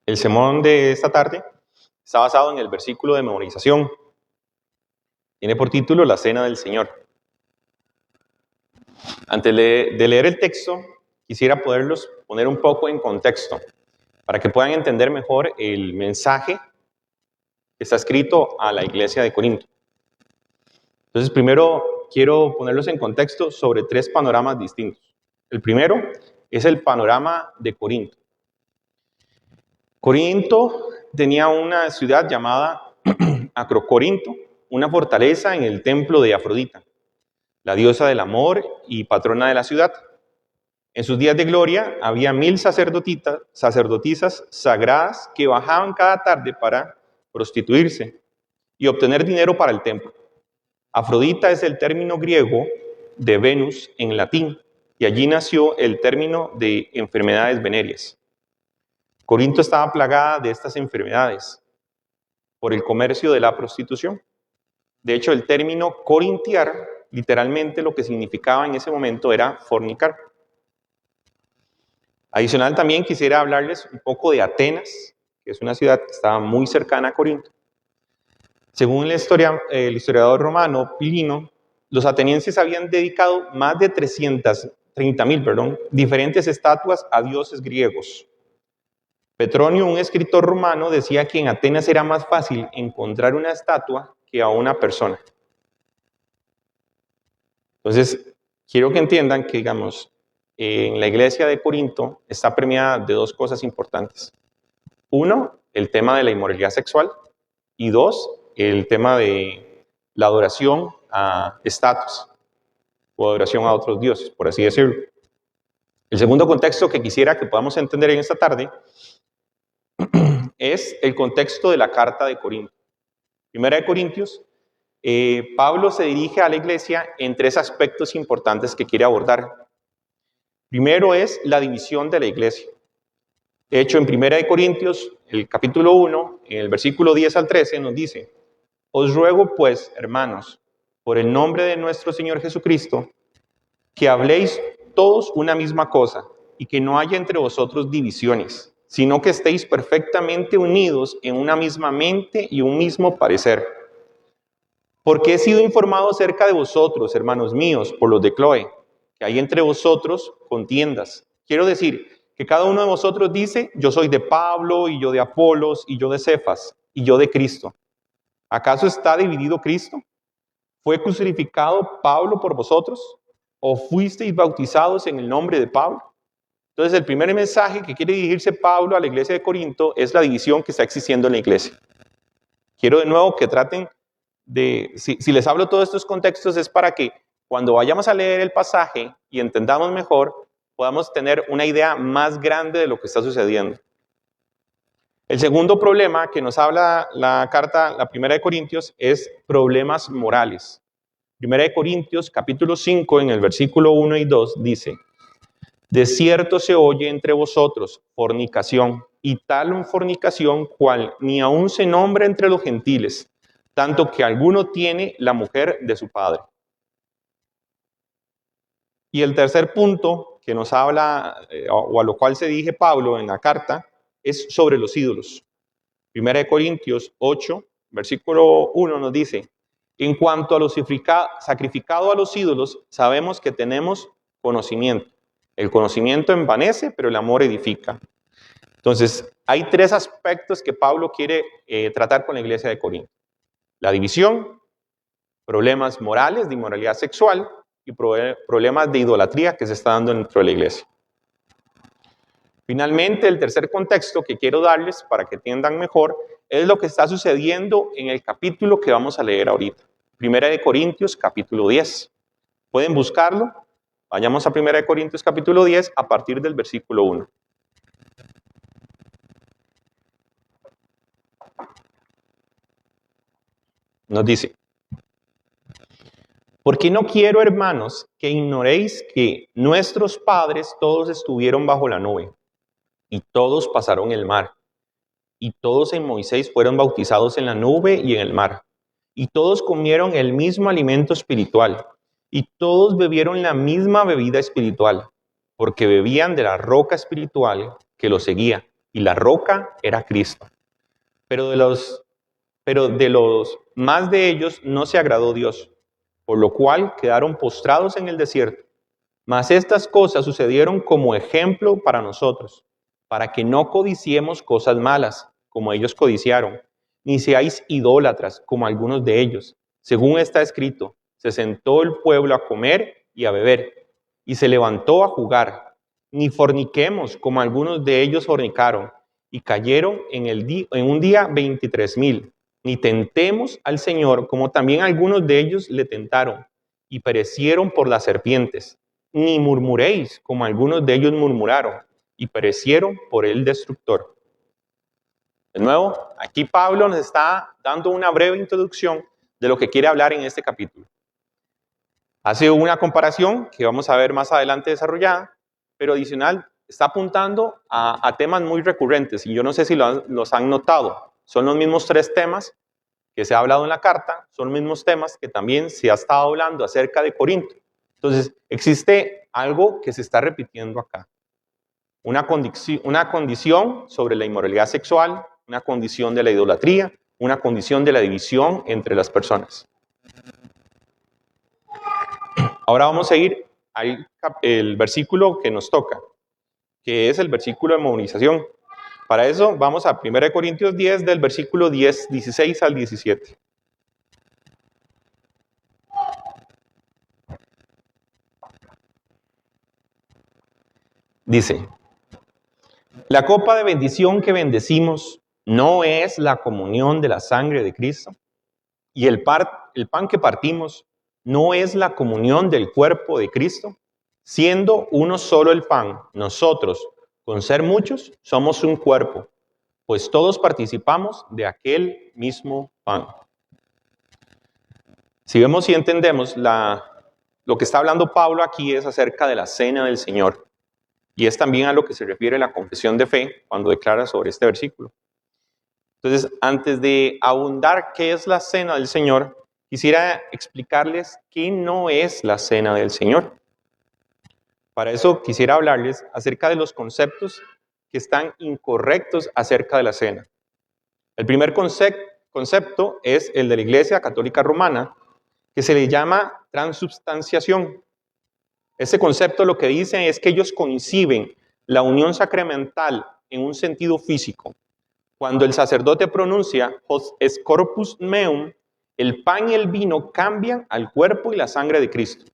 El sermón de esta tarde está basado en el versículo de memorización. Tiene por título La Cena del Señor. Antes de leer el texto, quisiera poderlos poner un poco en contexto para que puedan entender mejor el mensaje que está escrito a la iglesia de Corinto. Entonces, primero quiero ponerlos en contexto sobre tres panoramas distintos. El primero es el panorama de Corinto. Corinto tenía una ciudad llamada Acrocorinto, una fortaleza en el templo de Afrodita, la diosa del amor y patrona de la ciudad. En sus días de gloria había 1000 sacerdotisas sagradas que bajaban cada tarde para prostituirse y obtener dinero para el templo. Afrodita es el término griego de Venus en latín, y allí nació el término de enfermedades venéreas. Corinto estaba plagada de estas enfermedades por el comercio de la prostitución. De hecho, el término corintiar, literalmente lo que significaba en ese momento era fornicar. Adicional, también quisiera hablarles un poco de Atenas, que es una ciudad que estaba muy cercana a Corinto. Según el historiador romano Plinio, los atenienses habían dedicado más de 330.000 diferentes estatuas a dioses griegos. Petronio, un escritor romano, decía que en Atenas era más fácil encontrar una estatua que a una persona. Entonces, quiero que entiendan que, en la iglesia de Corinto está premiada de dos cosas importantes. Uno, el tema de la inmoralidad sexual, y dos, el tema de la adoración a estatuas o adoración a otros dioses, por así decirlo. El segundo contexto que quisiera que podamos entender en esta tarde es el contexto de la carta de Corinto. Primera de Corintios, Pablo se dirige a la iglesia en tres aspectos importantes que quiere abordar. Primero es la división de la iglesia. De hecho, en Primera de Corintios, el capítulo 1, en el versículo 10 al 13, nos dice: Os ruego pues, hermanos, por el nombre de nuestro Señor Jesucristo, que habléis todos una misma cosa y que no haya entre vosotros divisiones, sino que estéis perfectamente unidos en una misma mente y un mismo parecer. Porque he sido informado acerca de vosotros, hermanos míos, por los de Cloé, que hay entre vosotros contiendas. Quiero decir que cada uno de vosotros dice: yo soy de Pablo, y yo de Apolos, y yo de Cefas, y yo de Cristo. ¿Acaso está dividido Cristo? ¿Fue crucificado Pablo por vosotros? ¿O fuisteis bautizados en el nombre de Pablo? Entonces, el primer mensaje que quiere dirigirse Pablo a la iglesia de Corinto es la división que está existiendo en la iglesia. Quiero de nuevo que traten de, si les hablo todos estos contextos, es para que cuando vayamos a leer el pasaje y entendamos mejor, podamos tener una idea más grande de lo que está sucediendo. El segundo problema que nos habla la carta, la Primera de Corintios, es problemas morales. Primera de Corintios, capítulo 5, en el versículo 1 y 2, dice: De cierto se oye entre vosotros fornicación, y tal fornicación cual ni aun se nombra entre los gentiles, tanto que alguno tiene la mujer de su padre. Y el tercer punto que nos habla, o a lo cual se dirige Pablo en la carta, es sobre los ídolos. Primera de Corintios 8, versículo 1 nos dice: En cuanto a lo sacrificado a los ídolos, sabemos que tenemos conocimiento. El conocimiento envanece, pero el amor edifica. Entonces, hay tres aspectos que Pablo quiere tratar con la iglesia de Corinto: la división, problemas morales de inmoralidad sexual y problemas de idolatría que se está dando dentro de la iglesia. Finalmente, el tercer contexto que quiero darles para que entiendan mejor es lo que está sucediendo en el capítulo que vamos a leer ahorita. Primera de Corintios, capítulo 10. ¿Pueden buscarlo? Vayamos a Primera de Corintios, capítulo 10, a partir del versículo 1. Nos dice: Porque no quiero, hermanos, que ignoréis que nuestros padres todos estuvieron bajo la nube, y todos pasaron el mar, y todos en Moisés fueron bautizados en la nube y en el mar, y todos comieron el mismo alimento espiritual, y todos bebieron la misma bebida espiritual, porque bebían de la roca espiritual que los seguía. y la roca era Cristo. Pero de los más de ellos no se agradó Dios, por lo cual quedaron postrados en el desierto. Mas estas cosas sucedieron como ejemplo para nosotros, para que no codiciemos cosas malas, como ellos codiciaron, ni seáis idólatras, como algunos de ellos. Según está escrito, se sentó el pueblo a comer y a beber, y se levantó a jugar. Ni forniquemos, como algunos de ellos fornicaron, y cayeron en un día 23,000. Ni tentemos al Señor, como también algunos de ellos le tentaron, y perecieron por las serpientes. Ni murmuréis, como algunos de ellos murmuraron, y perecieron por el destructor. De nuevo, aquí Pablo nos está dando una breve introducción de lo que quiere hablar en este capítulo. Hace una comparación que vamos a ver más adelante desarrollada, pero adicional está apuntando a temas muy recurrentes, y yo no sé si los han notado. Son los mismos 3 temas que se ha hablado en la carta, son los mismos temas que también se ha estado hablando acerca de Corinto. Entonces, existe algo que se está repitiendo acá. Una condición sobre la inmoralidad sexual, una condición de la idolatría, una condición de la división entre las personas. Ahora vamos a ir al versículo que nos toca, que es el versículo de movilización. Para eso vamos a 1 Corintios 10, del versículo 16 al 17. Dice: la copa de bendición que bendecimos no es la comunión de la sangre de Cristo, y el pan que partimos no es la comunión del cuerpo de Cristo. Siendo uno solo el pan, nosotros, con ser muchos, somos un cuerpo, pues todos participamos de aquel mismo pan. Si vemos y entendemos, lo que está hablando Pablo aquí es acerca de la cena del Señor. Y es también a lo que se refiere la confesión de fe cuando declara sobre este versículo. Entonces, antes de abundar qué es la cena del Señor, quisiera explicarles qué no es la cena del Señor. Para eso quisiera hablarles acerca de los conceptos que están incorrectos acerca de la cena. El primer concepto es el de la Iglesia Católica Romana, que se le llama transubstanciación. Ese concepto lo que dice es que ellos conciben la unión sacramental en un sentido físico. Cuando el sacerdote pronuncia «Hos es corpus meum», el pan y el vino cambian al cuerpo y la sangre de Cristo,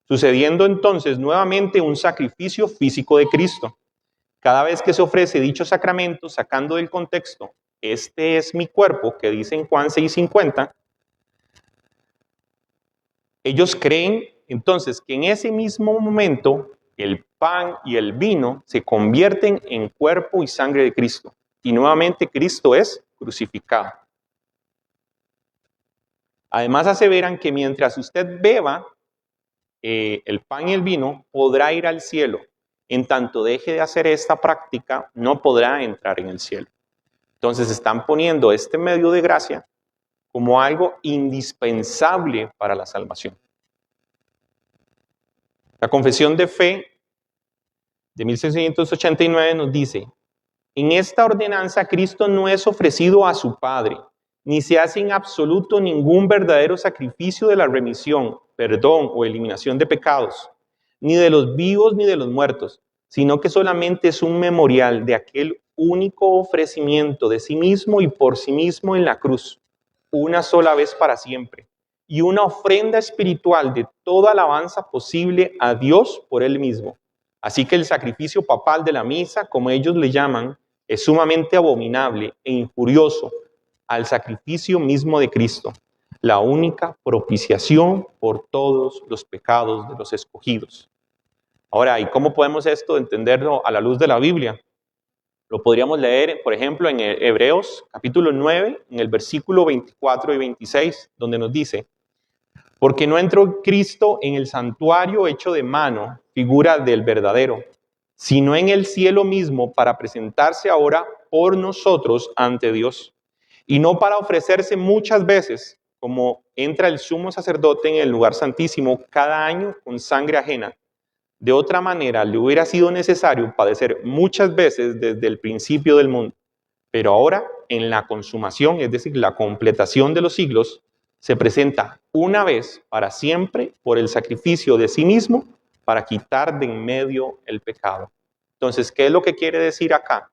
sucediendo entonces nuevamente un sacrificio físico de Cristo. Cada vez que se ofrece dicho sacramento, sacando del contexto, este es mi cuerpo, que dice en Juan 6:50, ellos creen entonces que en ese mismo momento el pan y el vino se convierten en cuerpo y sangre de Cristo. Y nuevamente Cristo es crucificado. Además aseveran que mientras usted beba el pan y el vino, podrá ir al cielo. En tanto deje de hacer esta práctica, no podrá entrar en el cielo. Entonces están poniendo este medio de gracia como algo indispensable para la salvación. La confesión de fe de 1689 nos dice: en esta ordenanza Cristo no es ofrecido a su Padre, ni se hace en absoluto ningún verdadero sacrificio de la remisión, perdón o eliminación de pecados, ni de los vivos ni de los muertos, sino que solamente es un memorial de aquel único ofrecimiento de sí mismo y por sí mismo en la cruz, una sola vez para siempre, y una ofrenda espiritual de toda alabanza posible a Dios por Él mismo. Así que el sacrificio papal de la misa, como ellos le llaman, es sumamente abominable e injurioso al sacrificio mismo de Cristo, la única propiciación por todos los pecados de los escogidos. Ahora, ¿y cómo podemos esto entenderlo a la luz de la Biblia? Lo podríamos leer, por ejemplo, en Hebreos capítulo 9, en el versículo 24 y 26, donde nos dice: porque no entró Cristo en el santuario hecho de mano, figura del verdadero, sino en el cielo mismo para presentarse ahora por nosotros ante Dios, y no para ofrecerse muchas veces, como entra el sumo sacerdote en el lugar santísimo cada año con sangre ajena. De otra manera, le hubiera sido necesario padecer muchas veces desde el principio del mundo. Pero ahora, en la consumación, es decir, la completación de los siglos, se presenta una vez para siempre por el sacrificio de sí mismo para quitar de en medio el pecado. Entonces, ¿qué es lo que quiere decir acá?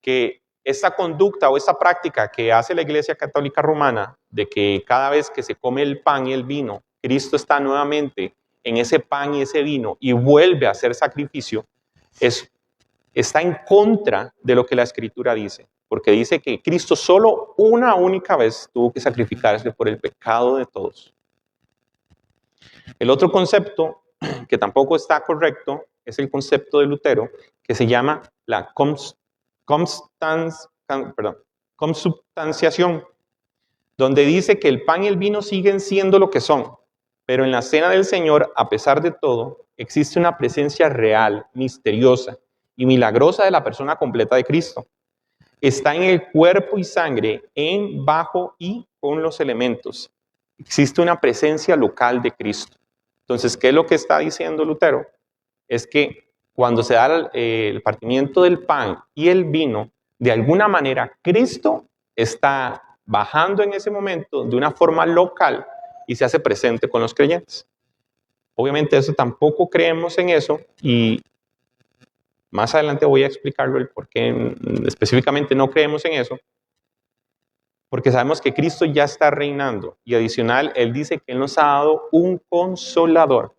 Que esta conducta o esta práctica que hace la Iglesia Católica Romana, de que cada vez que se come el pan y el vino, Cristo está nuevamente en ese pan y ese vino y vuelve a hacer sacrificio, está en contra de lo que la Escritura dice, porque dice que Cristo solo una única vez tuvo que sacrificarse por el pecado de todos. El otro concepto que tampoco está correcto es el concepto de Lutero, que se llama la consubstanciación, donde dice que el pan y el vino siguen siendo lo que son, pero en la cena del Señor, a pesar de todo, existe una presencia real, misteriosa y milagrosa de la persona completa de Cristo. Está en el cuerpo y sangre, en, bajo y con los elementos. Existe una presencia local de Cristo. Entonces, ¿qué es lo que está diciendo Lutero? Es que cuando se da el partimiento del pan y el vino, de alguna manera Cristo está bajando en ese momento de una forma local y se hace presente con los creyentes. Obviamente eso tampoco creemos en eso y más adelante voy a explicarlo el por qué específicamente no creemos en eso, porque sabemos que Cristo ya está reinando y adicional, Él dice que Él nos ha dado un consolador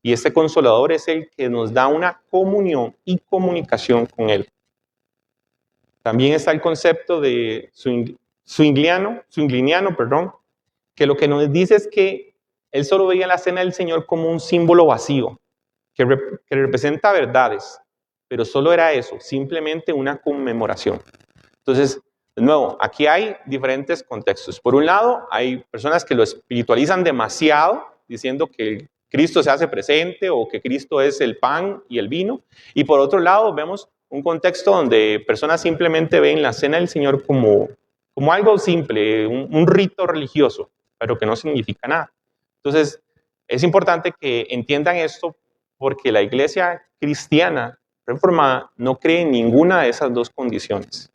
y este consolador es el que nos da una comunión y comunicación con Él. También está el concepto de Zwingliano, que lo que nos dice es que Él solo veía la cena del Señor como un símbolo vacío, que representa verdades, pero solo era eso, simplemente una conmemoración. Entonces, de nuevo, aquí hay diferentes contextos. Por un lado, hay personas que lo espiritualizan demasiado, diciendo que Cristo se hace presente o que Cristo es el pan y el vino. Y por otro lado, vemos un contexto donde personas simplemente ven la cena del Señor como algo simple, un rito religioso, pero que no significa nada. Entonces, es importante que entiendan esto porque la iglesia cristiana reformada no cree en ninguna de esas dos condiciones.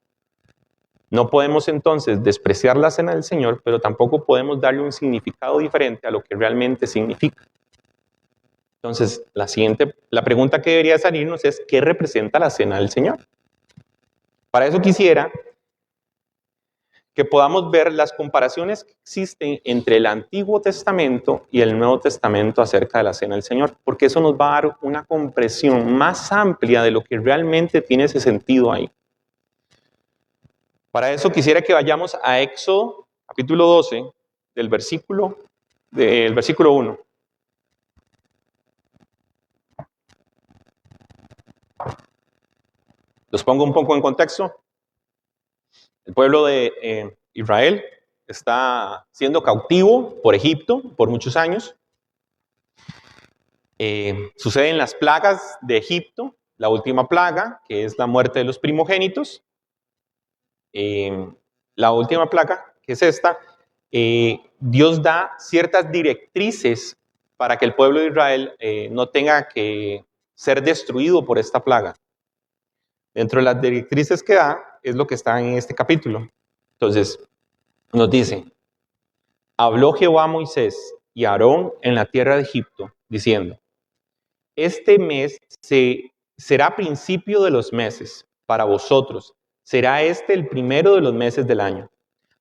No podemos entonces despreciar la cena del Señor, pero tampoco podemos darle un significado diferente a lo que realmente significa. Entonces, la pregunta que debería salirnos es, ¿qué representa la cena del Señor? Para eso quisiera que podamos ver las comparaciones que existen entre el Antiguo Testamento y el Nuevo Testamento acerca de la cena del Señor, porque eso nos va a dar una comprensión más amplia de lo que realmente tiene ese sentido ahí. Para eso quisiera que vayamos a Éxodo, capítulo 12, del versículo 1. Los pongo un poco en contexto. El pueblo de Israel está siendo cautivo por Egipto por muchos años. Suceden las plagas de Egipto, la última plaga, que es la muerte de los primogénitos. La última plaga, que es esta, Dios da ciertas directrices para que el pueblo de Israel no tenga que ser destruido por esta plaga. Dentro de las directrices que da es lo que está en este capítulo. Entonces, nos dice, habló Jehová a Moisés y a Aarón en la tierra de Egipto, diciendo, este mes será principio de los meses para vosotros. Será este el primero de los meses del año.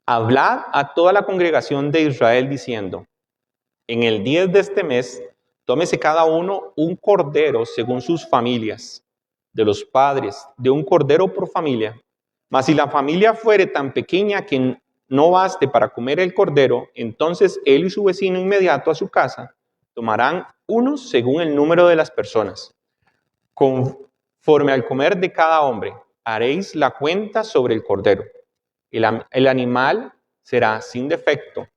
Hablad a toda la congregación de Israel diciendo, en el 10 de este mes, tómese cada uno un cordero según sus familias, de los padres, de un cordero por familia. Mas si la familia fuere tan pequeña que no baste para comer el cordero, entonces él y su vecino inmediato a su casa tomarán unos según el número de las personas. Conforme al comer de cada hombre, haréis la cuenta sobre el cordero. El animal será sin defecto,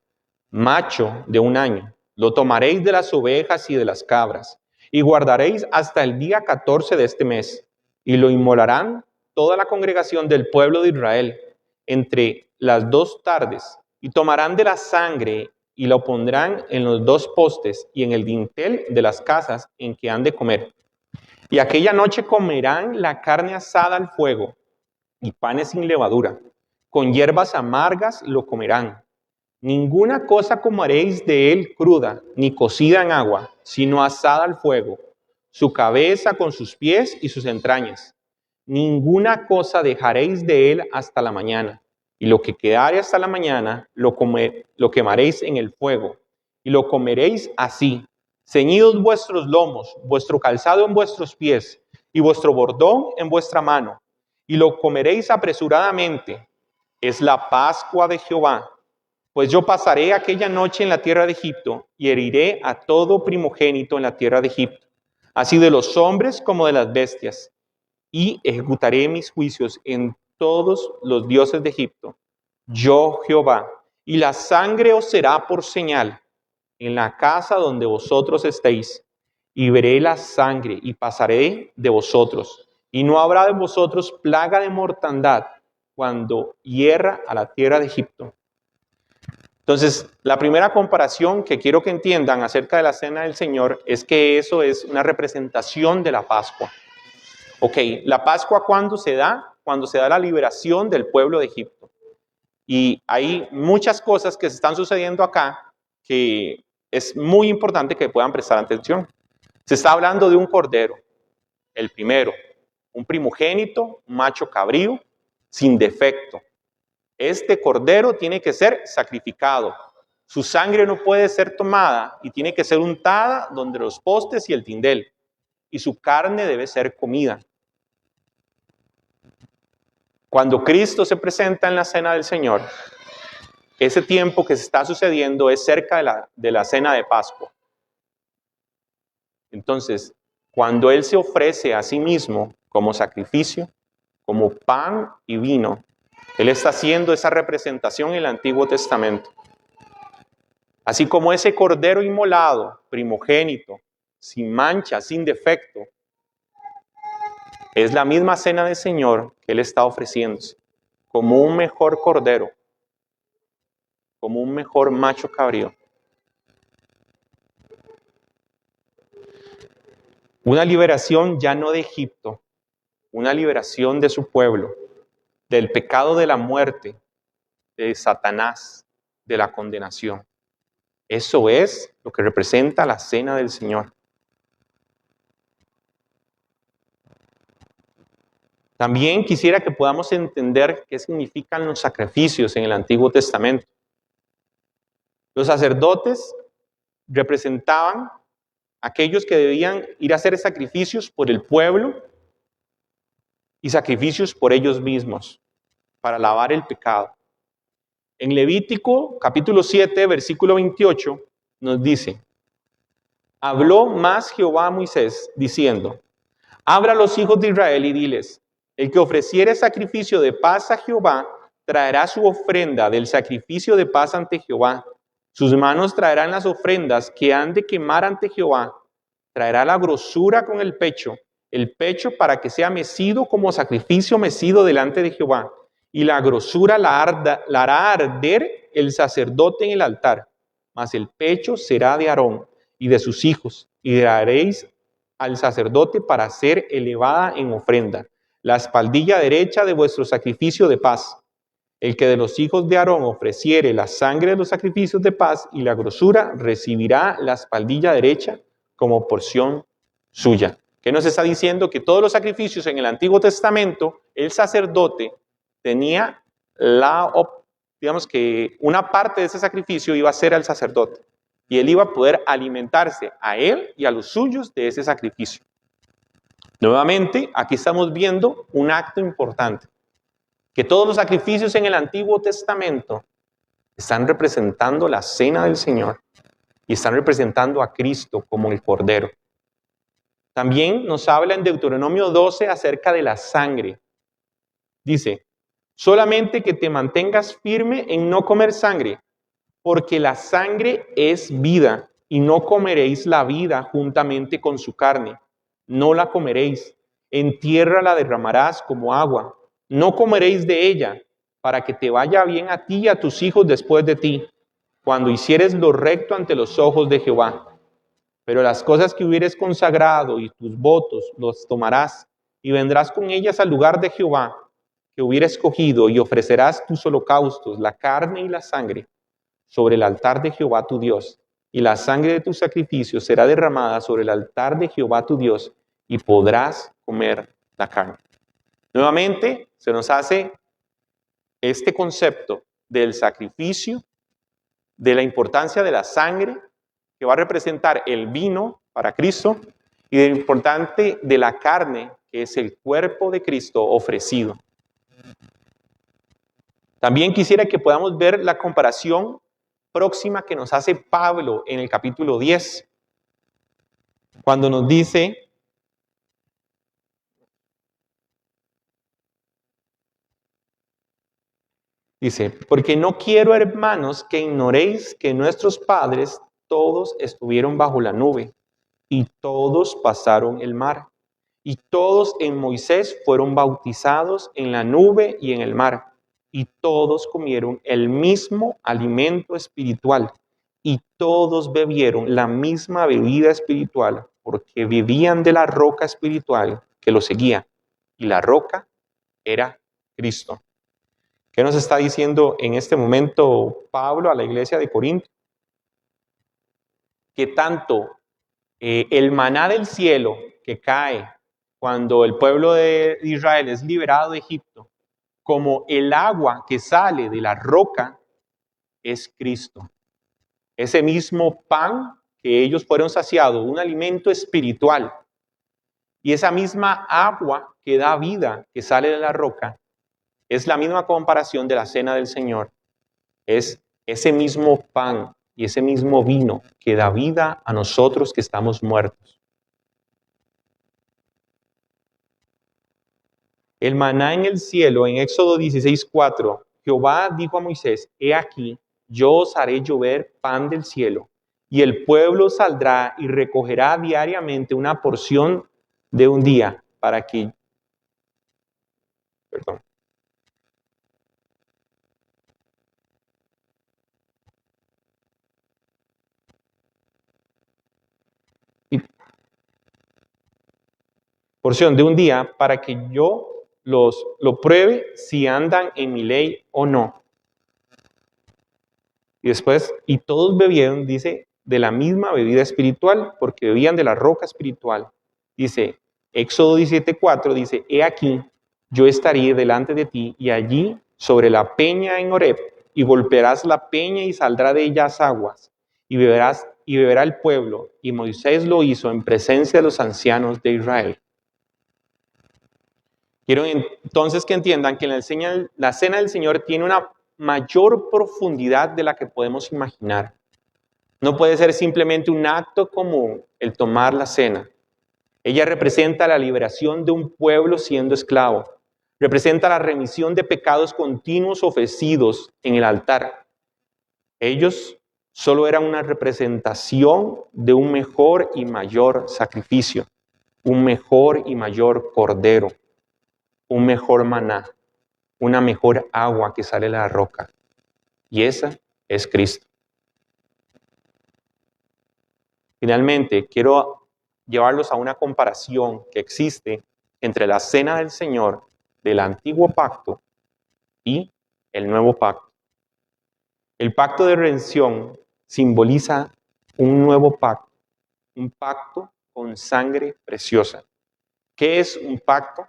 macho de 1 año. Lo tomaréis de las ovejas y de las cabras, y guardaréis hasta el día 14 de este mes, y lo inmolarán toda la congregación del pueblo de Israel entre las 2 tardes, y tomarán de la sangre y lo pondrán en los 2 postes y en el dintel de las casas en que han de comer. Y aquella noche comerán la carne asada al fuego y panes sin levadura. Con hierbas amargas lo comerán. Ninguna cosa comeréis de él cruda, ni cocida en agua, sino asada al fuego, su cabeza con sus pies y sus entrañas. Ninguna cosa dejaréis de él hasta la mañana, y lo que quedare hasta la mañana lo quemaréis en el fuego, y lo comeréis así. Ceñidos vuestros lomos, vuestro calzado en vuestros pies, y vuestro bordón en vuestra mano, y lo comeréis apresuradamente. Es la Pascua de Jehová. Pues yo pasaré aquella noche en la tierra de Egipto y heriré a todo primogénito en la tierra de Egipto, así de los hombres como de las bestias, y ejecutaré mis juicios en todos los dioses de Egipto, yo Jehová, y la sangre os será por señal en la casa donde vosotros estéis, y veré la sangre y pasaré de vosotros, y no habrá de vosotros plaga de mortandad cuando hierra a la tierra de Egipto. Entonces, la primera comparación que quiero que entiendan acerca de la cena del Señor es que eso es una representación de la Pascua. Ok, la Pascua ¿cuándo se da? Cuando se da la liberación del pueblo de Egipto. Y hay muchas cosas que se están sucediendo acá que es muy importante que puedan prestar atención. Se está hablando de un cordero, el primero, un primogénito, un macho cabrío, sin defecto. Este cordero tiene que ser sacrificado. Su sangre no puede ser tomada y tiene que ser untada donde los postes y el tindel. Y su carne debe ser comida. Cuando Cristo se presenta en la cena del Señor, ese tiempo que se está sucediendo es cerca de la cena de Pascua. Entonces, cuando Él se ofrece a sí mismo como sacrificio, como pan y vino, Él está haciendo esa representación en el Antiguo Testamento. Así como ese cordero inmolado, primogénito, sin mancha, sin defecto, es la misma cena del Señor que Él está ofreciéndose, como un mejor cordero, como un mejor macho cabrío. Una liberación ya no de Egipto, una liberación de su pueblo, del pecado de la muerte, de Satanás, de la condenación. Eso es lo que representa la cena del Señor. También quisiera que podamos entender qué significan los sacrificios en el Antiguo Testamento. Los sacerdotes representaban aquellos que debían ir a hacer sacrificios por el pueblo y sacrificios por ellos mismos, para lavar el pecado. En Levítico capítulo 7, versículo 28, nos dice: habló más Jehová a Moisés, diciendo: habla a los hijos de Israel y diles: el que ofreciere sacrificio de paz a Jehová, traerá su ofrenda del sacrificio de paz ante Jehová. Sus manos traerán las ofrendas que han de quemar ante Jehová. Traerá la grosura con el pecho para que sea mecido como sacrificio mecido delante de Jehová. Y la grosura la hará arder el sacerdote en el altar. Mas el pecho será de Aarón y de sus hijos, y daréis al sacerdote para ser elevada en ofrenda la espaldilla derecha de vuestro sacrificio de paz. El que de los hijos de Aarón ofreciere la sangre de los sacrificios de paz y la grosura, recibirá la espaldilla derecha como porción suya. ¿Qué nos está diciendo? Que todos los sacrificios en el Antiguo Testamento, el sacerdote tenía digamos que una parte de ese sacrificio iba a ser al sacerdote. Y él iba a poder alimentarse a él y a los suyos de ese sacrificio. Nuevamente, aquí estamos viendo un acto importante. Que todos los sacrificios en el Antiguo Testamento están representando la cena del Señor y están representando a Cristo como el Cordero. También nos habla en Deuteronomio 12 acerca de la sangre. Dice: solamente que te mantengas firme en no comer sangre, porque la sangre es vida, y no comeréis la vida juntamente con su carne. No la comeréis, en tierra la derramarás como agua. No comeréis de ella, para que te vaya bien a ti y a tus hijos después de ti, cuando hicieres lo recto ante los ojos de Jehová. Pero las cosas que hubieres consagrado y tus votos los tomarás y vendrás con ellas al lugar de Jehová que hubiera escogido y ofrecerás tus holocaustos, la carne y la sangre, sobre el altar de Jehová tu Dios. Y la sangre de tus sacrificios será derramada sobre el altar de Jehová tu Dios y podrás comer la carne. Nuevamente se nos hace este concepto del sacrificio, de la importancia de la sangre que va a representar el vino para Cristo y de lo importante de la carne que es el cuerpo de Cristo ofrecido. También quisiera que podamos ver la comparación próxima que nos hace Pablo en el capítulo 10, cuando nos dice, porque no quiero, hermanos, que ignoréis que nuestros padres todos estuvieron bajo la nube y todos pasaron el mar. Y todos en Moisés fueron bautizados en la nube y en el mar. Y todos comieron el mismo alimento espiritual. Y todos bebieron la misma bebida espiritual, porque vivían de la roca espiritual que los seguía. Y la roca era Cristo. ¿Qué nos está diciendo en este momento Pablo a la iglesia de Corinto? Que tanto el maná del cielo que cae cuando el pueblo de Israel es liberado de Egipto, como el agua que sale de la roca, es Cristo. Ese mismo pan que ellos fueron saciados, un alimento espiritual, y esa misma agua que da vida, que sale de la roca, es la misma comparación de la cena del Señor. Es ese mismo pan y ese mismo vino que da vida a nosotros que estamos muertos. El maná en el cielo, en Éxodo 16:4, Jehová dijo a Moisés, he aquí, yo os haré llover pan del cielo, y el pueblo saldrá y recogerá diariamente una porción de un día para que... Perdón. Porción de un día para que yo lo pruebe si andan en mi ley o no. Y después, y todos bebieron, dice, de la misma bebida espiritual, porque bebían de la roca espiritual. Dice, Éxodo 17:4, dice, he aquí, yo estaré delante de ti, y allí, sobre la peña en Horeb, y golpearás la peña y saldrá de ellas aguas, y beberá el pueblo. Y Moisés lo hizo en presencia de los ancianos de Israel. Quiero entonces que entiendan que la cena del Señor tiene una mayor profundidad de la que podemos imaginar. No puede ser simplemente un acto como el tomar la cena. Ella representa la liberación de un pueblo siendo esclavo. Representa la remisión de pecados continuos ofrecidos en el altar. Ellos solo eran una representación de un mejor y mayor sacrificio, un mejor y mayor cordero, un mejor maná, una mejor agua que sale de la roca. Y esa es Cristo. Finalmente, quiero llevarlos a una comparación que existe entre la cena del Señor del antiguo pacto y el nuevo pacto. El pacto de redención simboliza un nuevo pacto, un pacto con sangre preciosa. ¿Qué es un pacto?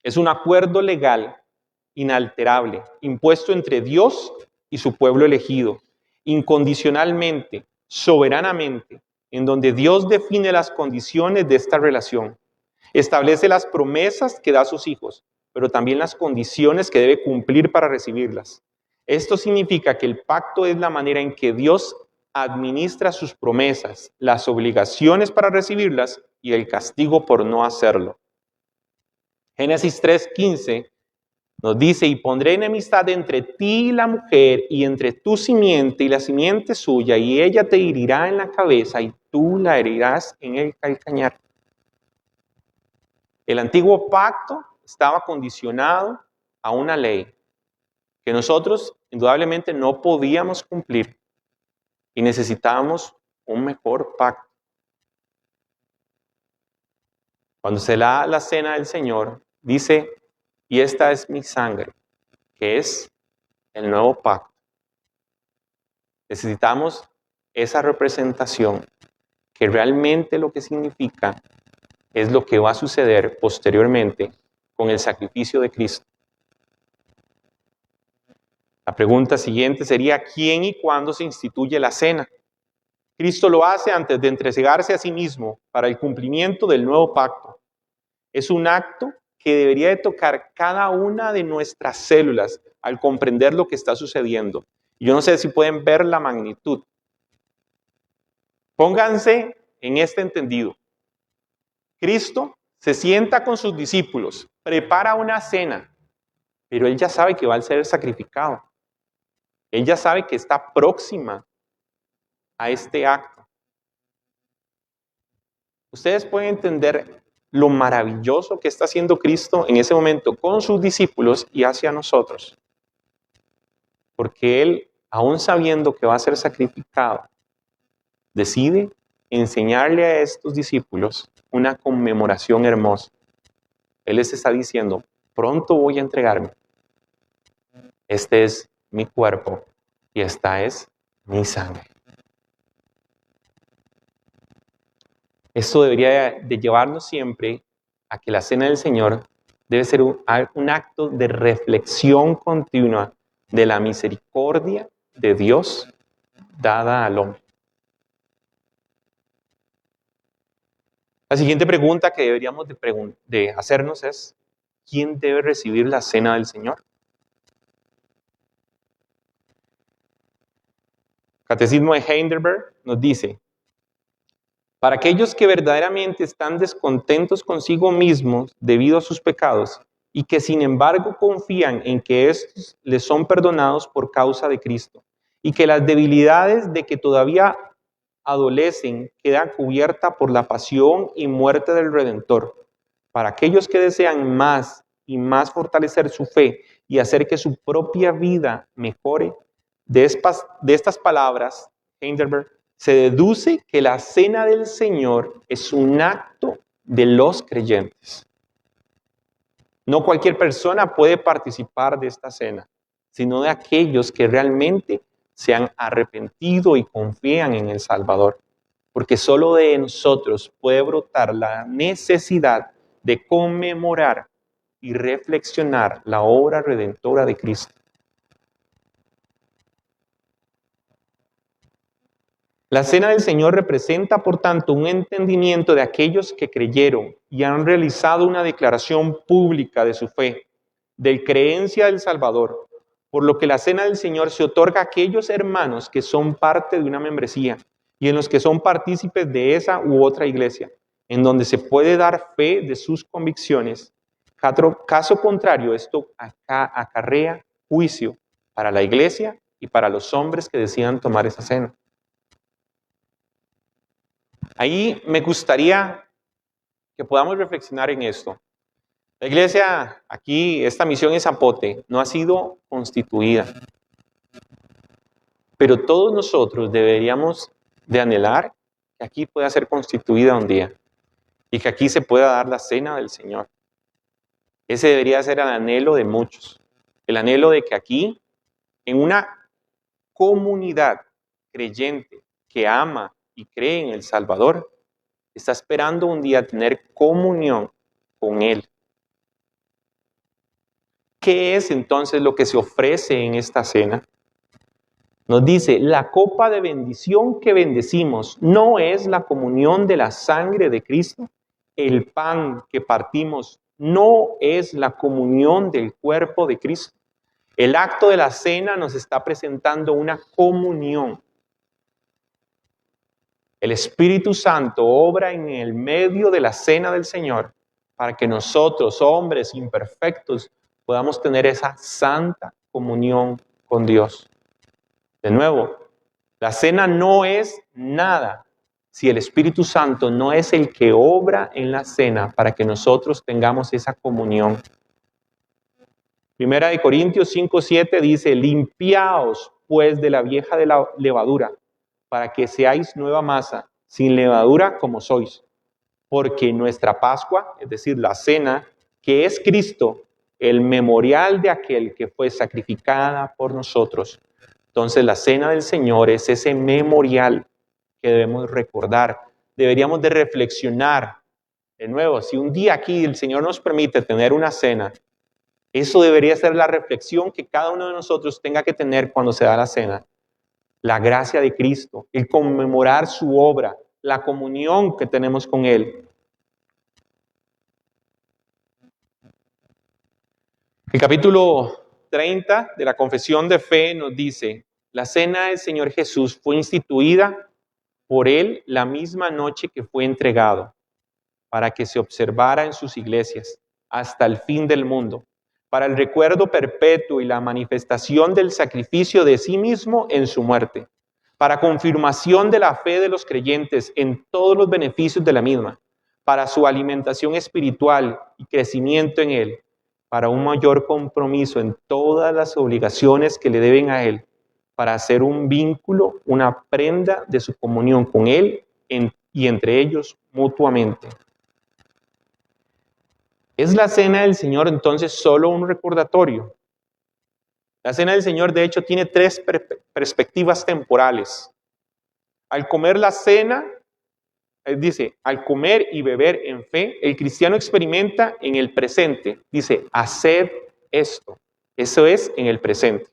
Es un acuerdo legal inalterable, impuesto entre Dios y su pueblo elegido, incondicionalmente, soberanamente, en donde Dios define las condiciones de esta relación, establece las promesas que da a sus hijos, pero también las condiciones que debe cumplir para recibirlas. Esto significa que el pacto es la manera en que Dios administra sus promesas, las obligaciones para recibirlas y el castigo por no hacerlo. Génesis 3:15 nos dice, y pondré enemistad entre ti y la mujer, y entre tu simiente y la simiente suya, y ella te herirá en la cabeza, y tú la herirás en el calcañar. El antiguo pacto estaba condicionado a una ley que nosotros indudablemente no podíamos cumplir, y necesitábamos un mejor pacto. Cuando se da la cena del Señor, dice, y esta es mi sangre, que es el nuevo pacto. Necesitamos esa representación, que realmente lo que significa es lo que va a suceder posteriormente con el sacrificio de Cristo. La pregunta siguiente sería, ¿quién y cuándo se instituye la cena? Cristo lo hace antes de entregarse a sí mismo para el cumplimiento del nuevo pacto. Es un acto que debería de tocar cada una de nuestras células al comprender lo que está sucediendo. Yo no sé si pueden ver la magnitud. Pónganse en este entendido. Cristo se sienta con sus discípulos, prepara una cena, pero Él ya sabe que va a ser sacrificado. Él ya sabe que está próxima a este acto. Ustedes pueden entender lo maravilloso que está haciendo Cristo en ese momento con sus discípulos y hacia nosotros. Porque Él, aún sabiendo que va a ser sacrificado, decide enseñarle a estos discípulos una conmemoración hermosa. Él les está diciendo, pronto voy a entregarme. Este es mi cuerpo y esta es mi sangre. Esto debería de llevarnos siempre a que la cena del Señor debe ser un acto de reflexión continua de la misericordia de Dios dada al hombre. La siguiente pregunta que deberíamos de hacernos es, ¿quién debe recibir la cena del Señor? Catecismo de Heidelberg nos dice, para aquellos que verdaderamente están descontentos consigo mismos debido a sus pecados y que sin embargo confían en que estos les son perdonados por causa de Cristo y que las debilidades de que todavía adolecen quedan cubiertas por la pasión y muerte del Redentor. Para aquellos que desean más y más fortalecer su fe y hacer que su propia vida mejore, de estas palabras, Heidelberg, se deduce que la cena del Señor es un acto de los creyentes. No cualquier persona puede participar de esta cena, sino de aquellos que realmente se han arrepentido y confían en el Salvador. Porque solo de nosotros puede brotar la necesidad de conmemorar y reflexionar la obra redentora de Cristo. La cena del Señor representa, por tanto, un entendimiento de aquellos que creyeron y han realizado una declaración pública de su fe, de creencia del Salvador, por lo que la cena del Señor se otorga a aquellos hermanos que son parte de una membresía y en los que son partícipes de esa u otra iglesia, en donde se puede dar fe de sus convicciones. Caso contrario, esto acarrea juicio para la iglesia y para los hombres que decidan tomar esa cena. Ahí me gustaría que podamos reflexionar en esto. La iglesia aquí, esta misión en Zapote, no ha sido constituida. Pero todos nosotros deberíamos de anhelar que aquí pueda ser constituida un día y que aquí se pueda dar la cena del Señor. Ese debería ser el anhelo de muchos. El anhelo de que aquí, en una comunidad creyente que ama y cree en el Salvador, está esperando un día tener comunión con Él. ¿Qué es entonces lo que se ofrece en esta cena? Nos dice, la copa de bendición que bendecimos no es la comunión de la sangre de Cristo. El pan que partimos no es la comunión del cuerpo de Cristo. El acto de la cena nos está presentando una comunión. El Espíritu Santo obra en el medio de la cena del Señor para que nosotros, hombres imperfectos, podamos tener esa santa comunión con Dios. De nuevo, la cena no es nada si el Espíritu Santo no es el que obra en la cena para que nosotros tengamos esa comunión. Primera de Corintios 5:7 dice, limpiaos pues de la vieja de la levadura, para que seáis nueva masa, sin levadura como sois. porque nuestra Pascua, es decir, la cena, que es Cristo, el memorial de aquel que fue sacrificada por nosotros. Entonces la cena del Señor es ese memorial que debemos recordar. Deberíamos de reflexionar de nuevo. Si un día aquí el Señor nos permite tener una cena, eso debería ser la reflexión que cada uno de nosotros tenga que tener cuando se da la cena. La gracia de Cristo, el conmemorar su obra, la comunión que tenemos con Él. El capítulo 30 de la Confesión de Fe nos dice: la cena del Señor Jesús fue instituida por Él la misma noche que fue entregado, para que se observara en sus iglesias hasta el fin del mundo, para el recuerdo perpetuo y la manifestación del sacrificio de sí mismo en su muerte, para confirmación de la fe de los creyentes en todos los beneficios de la misma, para su alimentación espiritual y crecimiento en Él, para un mayor compromiso en todas las obligaciones que le deben a Él, para hacer un vínculo, una prenda de su comunión con Él y entre ellos mutuamente. ¿Es la cena del Señor entonces solo un recordatorio? La cena del Señor, de hecho, tiene tres perspectivas temporales. Al comer la cena, dice, al comer y beber en fe, el cristiano experimenta en el presente, dice, haced esto. Eso es en el presente.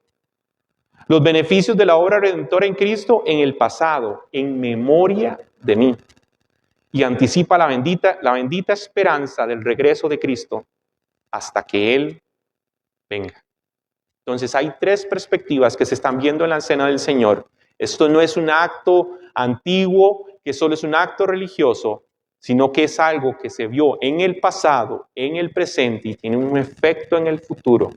Los beneficios de la obra redentora en Cristo en el pasado, en memoria de mí. Y anticipa la bendita esperanza del regreso de Cristo hasta que Él venga. Entonces hay tres perspectivas que se están viendo en la cena del Señor. Esto no es un acto antiguo, que solo es un acto religioso, sino que es algo que se vio en el pasado, en el presente y tiene un efecto en el futuro.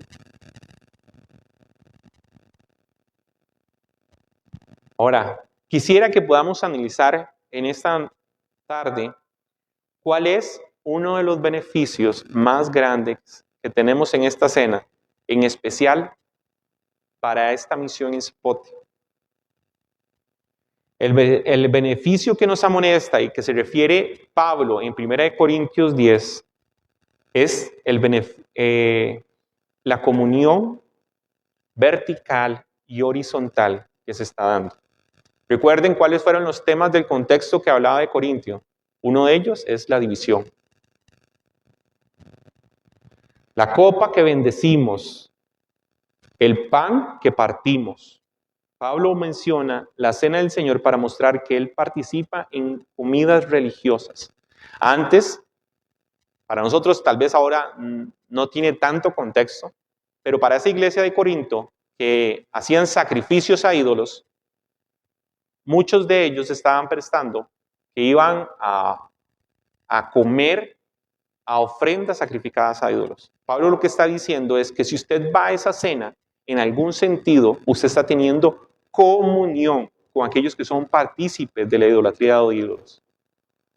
Ahora, quisiera que podamos analizar en esta tarde cuál es uno de los beneficios más grandes que tenemos en esta cena, en especial para esta misión en Cipote. El beneficio que nos amonesta y que se refiere Pablo en 1 Corintios 10 es la comunión vertical y horizontal que se está dando. Recuerden cuáles fueron los temas del contexto que hablaba de Corintio. Uno de ellos es la división. La copa que bendecimos, el pan que partimos. Pablo menciona la cena del Señor para mostrar que él participa en comidas religiosas. Antes, para nosotros tal vez ahora no tiene tanto contexto, pero para esa iglesia de Corinto que hacían sacrificios a ídolos, muchos de ellos estaban prestando que iban a comer a ofrendas sacrificadas a ídolos. Pablo lo que está diciendo es que si usted va a esa cena, en algún sentido, usted está teniendo comunión con aquellos que son partícipes de la idolatría de ídolos.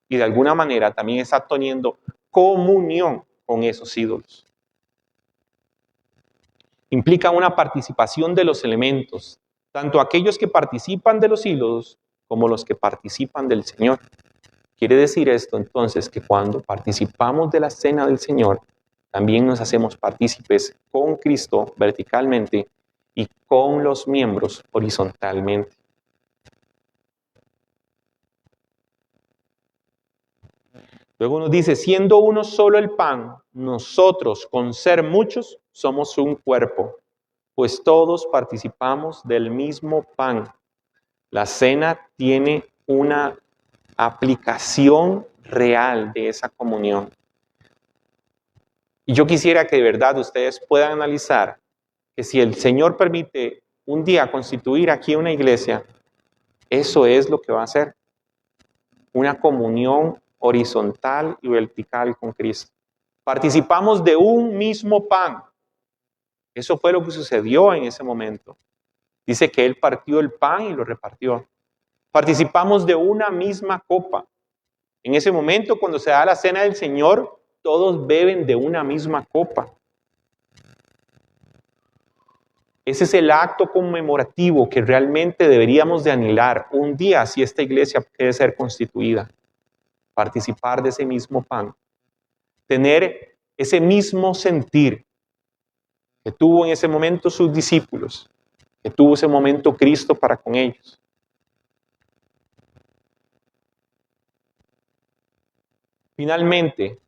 Y de alguna manera también está teniendo comunión con esos ídolos. Implica una participación de los elementos, tanto aquellos que participan de los ídolos como los que participan del Señor. Quiere decir esto entonces que cuando participamos de la cena del Señor, también nos hacemos partícipes con Cristo verticalmente y con los miembros horizontalmente. Luego nos dice, siendo uno solo el pan, nosotros con ser muchos somos un cuerpo, pues todos participamos del mismo pan. La cena tiene una aplicación real de esa comunión. Y yo quisiera que de verdad ustedes puedan analizar que si el Señor permite un día constituir aquí una iglesia, eso es lo que va a hacer. Una comunión horizontal y vertical con Cristo. Participamos de un mismo pan. Eso fue lo que sucedió en ese momento. Dice que Él partió el pan y lo repartió. Participamos de una misma copa. En ese momento, cuando se da la cena del Señor, todos beben de una misma copa. Ese es el acto conmemorativo que realmente deberíamos de anhelar un día si esta iglesia quiere ser constituida. participar de ese mismo pan, tener ese mismo sentir que tuvo en ese momento sus discípulos, que tuvo ese momento Cristo para con ellos. Finalmente,